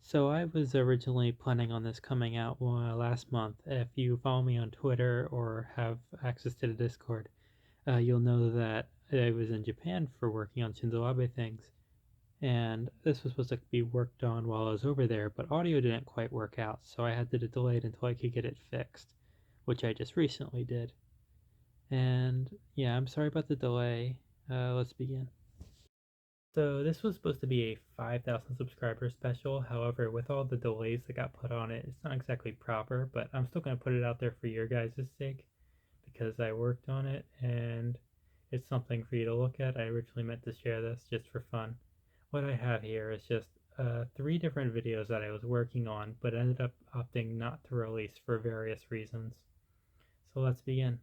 So I was originally planning on this coming out last month. If you follow me on Twitter or have access to the Discord, you'll know that I was in Japan for working on Shinzo Abe things, and this was supposed to be worked on while I was over there, but audio didn't quite work out, so I had to delay it until I could get it fixed, which I just recently did. And yeah, I'm sorry about the delay. Let's begin. So this was supposed to be a 5,000 subscriber special. However, with all the delays that got put on it, it's not exactly proper, but I'm still going to put it out there for your guys' sake because I worked on it and it's something for you to look at. I originally meant to share this just for fun. What I have here is just 3 different videos that I was working on, but ended up opting not to release for various reasons. So let's begin.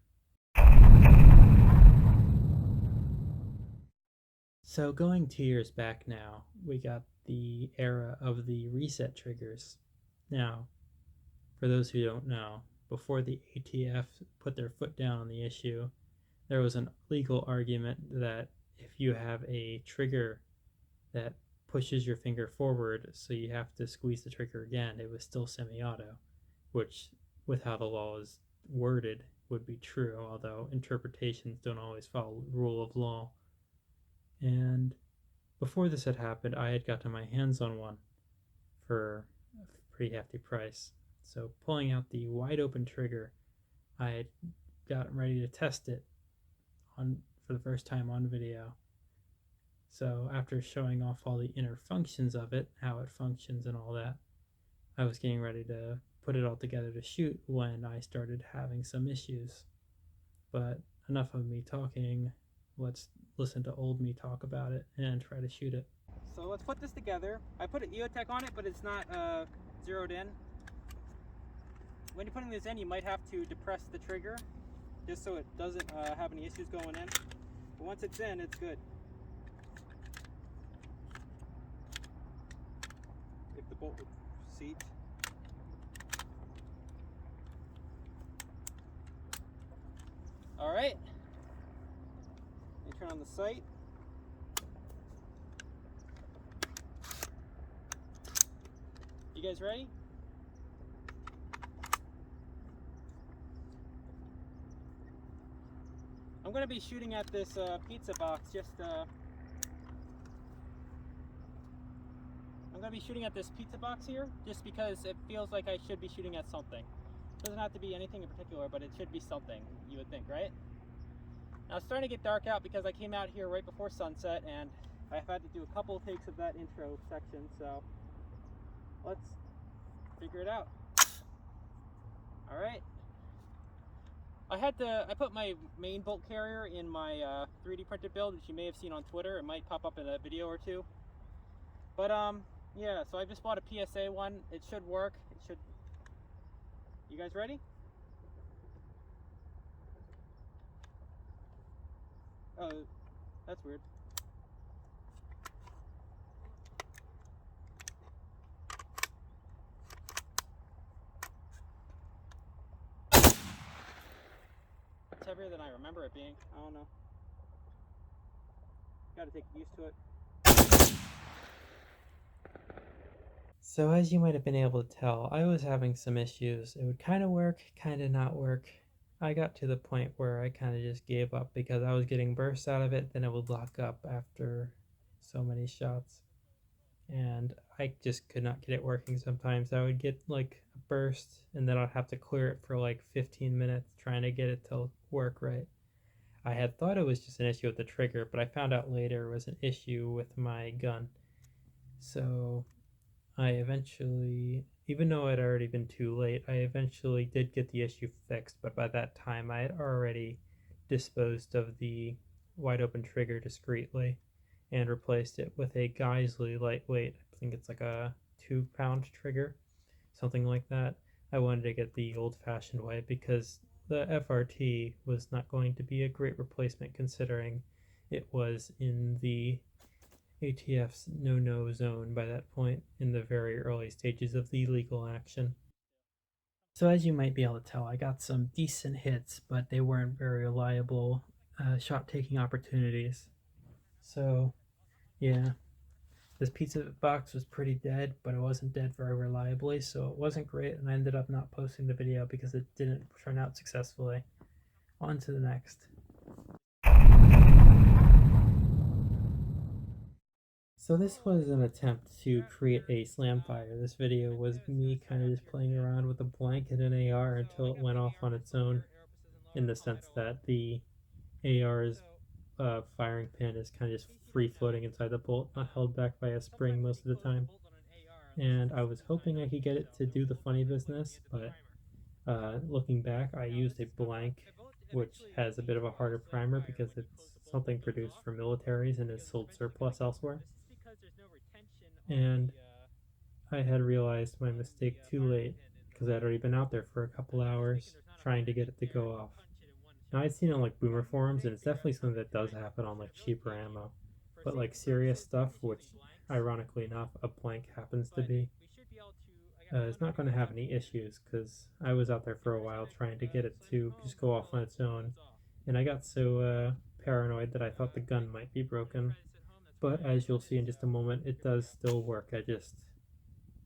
So going 2 years back now, we got the era of the reset triggers. Now, for those who don't know, before the ATF put their foot down on the issue, there was an legal argument that if you have a trigger that pushes your finger forward, so you have to squeeze the trigger again, it was still semi-auto, which, with how the law is worded, would be true, although interpretations don't always follow the rule of law. And before this had happened, I had gotten my hands on one for a pretty hefty price. So pulling out the wide open trigger, I had gotten ready to test it for the first time on video. So after showing off all the inner functions of it, how it functions and all that, I was getting ready to put it all together to shoot when I started having some issues. But enough of me talking. Let's listen to old me talk about it and try to shoot it. So let's put this together. I put an EOTech on it, but it's not zeroed in. When you're putting this in, you might have to depress the trigger just so it doesn't have any issues going in. But once it's in, it's good. If the bolt would seat. All right. You turn on the sight. You guys ready? I'm going to be shooting at this pizza box. I'm going to be shooting at this pizza box here just because it feels like I should be shooting at something. It doesn't have to be anything in particular, but it should be something, you would think, right? Now it's starting to get dark out because I came out here right before sunset and I've had to do a couple of takes of that intro section, so let's figure it out. All right. I put my main bolt carrier in my 3D printed build, which you may have seen on Twitter. It might pop up in a video or two. But yeah, so I just bought a PSA one. It should work. It should. You guys ready? Oh, that's weird. It's heavier than I remember it being. I don't know. Gotta get used to it. So as you might have been able to tell, I was having some issues. It would kind of work, kind of not work. I got to the point where I kind of just gave up because I was getting bursts out of it, then it would lock up after so many shots. And I just could not get it working sometimes. I would get like a burst and then I'd have to clear it for like 15 minutes trying to get it to work right. I had thought it was just an issue with the trigger, but I found out later it was an issue with my gun. So I eventually, even though it had already been too late, I eventually did get the issue fixed, but by that time I had already disposed of the wide open trigger discreetly and replaced it with a Geisley lightweight. I think it's like a 2-pound trigger, something like that. I wanted to get the old-fashioned way because the FRT was not going to be a great replacement considering it was in the ATF's no-no zone by that point in the very early stages of the legal action. So as you might be able to tell, I got some decent hits, but they weren't very reliable shot-taking opportunities. So, yeah. This pizza box was pretty dead, but it wasn't dead very reliably, so it wasn't great, and I ended up not posting the video because it didn't turn out successfully. On to the next. So this was an attempt to create a slam fire. This video was me kind of just playing around with a blanket and AR until it went off on its own, in the sense that the AR's firing pin is kind of just free floating inside the bolt, not held back by a spring most of the time. And I was hoping I could get it to do the funny business, but looking back, I used a blank, which has a bit of a harder primer because it's something produced for militaries and is sold surplus elsewhere. And I had realized my mistake too late because I'd already been out there for a couple hours trying to get it to go off. Now I'd seen it on like boomer forums, and it's definitely something that does happen on like cheaper ammo. But like serious stuff, which ironically enough a blank happens to be, is not going to have any issues because I was out there for a while trying to get it to just go off on its own, and I got so paranoid that I thought the gun might be broken. But as you'll see in just a moment, it does still work. I just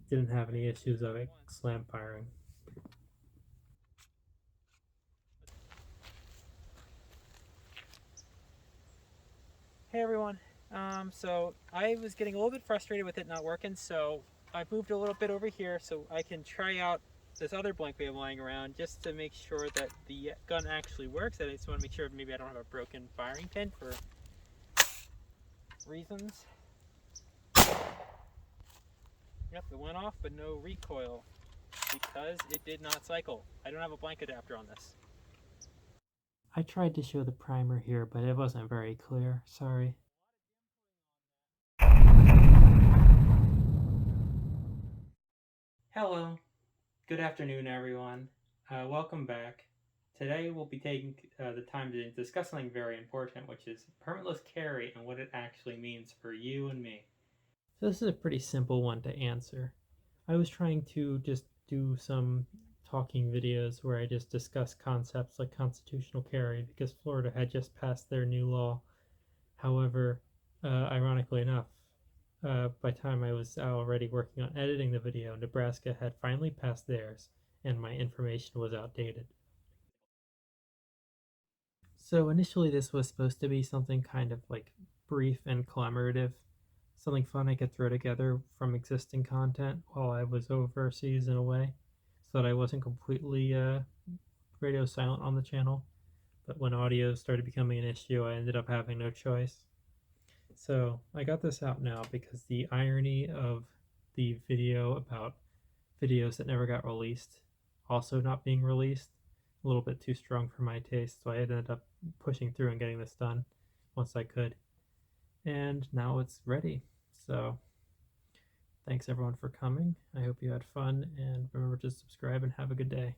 didn't have any issues of it slam firing. Hey everyone. So I was getting a little bit frustrated with it not working, so I moved a little bit over here so I can try out this other blank we have lying around just to make sure that the gun actually works. I just want to make sure maybe I don't have a broken firing pin for reasons. Yep, it went off, but no recoil because it did not cycle. I don't have a blank adapter on this. I tried to show the primer here, but it wasn't very clear. Sorry. Hello. Good afternoon, everyone. Welcome back. Today we'll be taking the time to discuss something very important, which is permitless carry and what it actually means for you and me. So this is a pretty simple one to answer. I was trying to just do some talking videos where I just discuss concepts like constitutional carry because Florida had just passed their new law. However, ironically enough, by the time I was already working on editing the video, Nebraska had finally passed theirs, and my information was outdated. So initially, this was supposed to be something kind of like brief and commemorative, something fun I could throw together from existing content while I was overseas and away, so that I wasn't completely radio silent on the channel. But when audio started becoming an issue, I ended up having no choice. So I got this out now because the irony of the video about videos that never got released also not being released, a little bit too strong for my taste, so I ended up pushing through and getting this done once I could. And now it's ready. So thanks everyone for coming. I hope you had fun, and remember to subscribe and have a good day.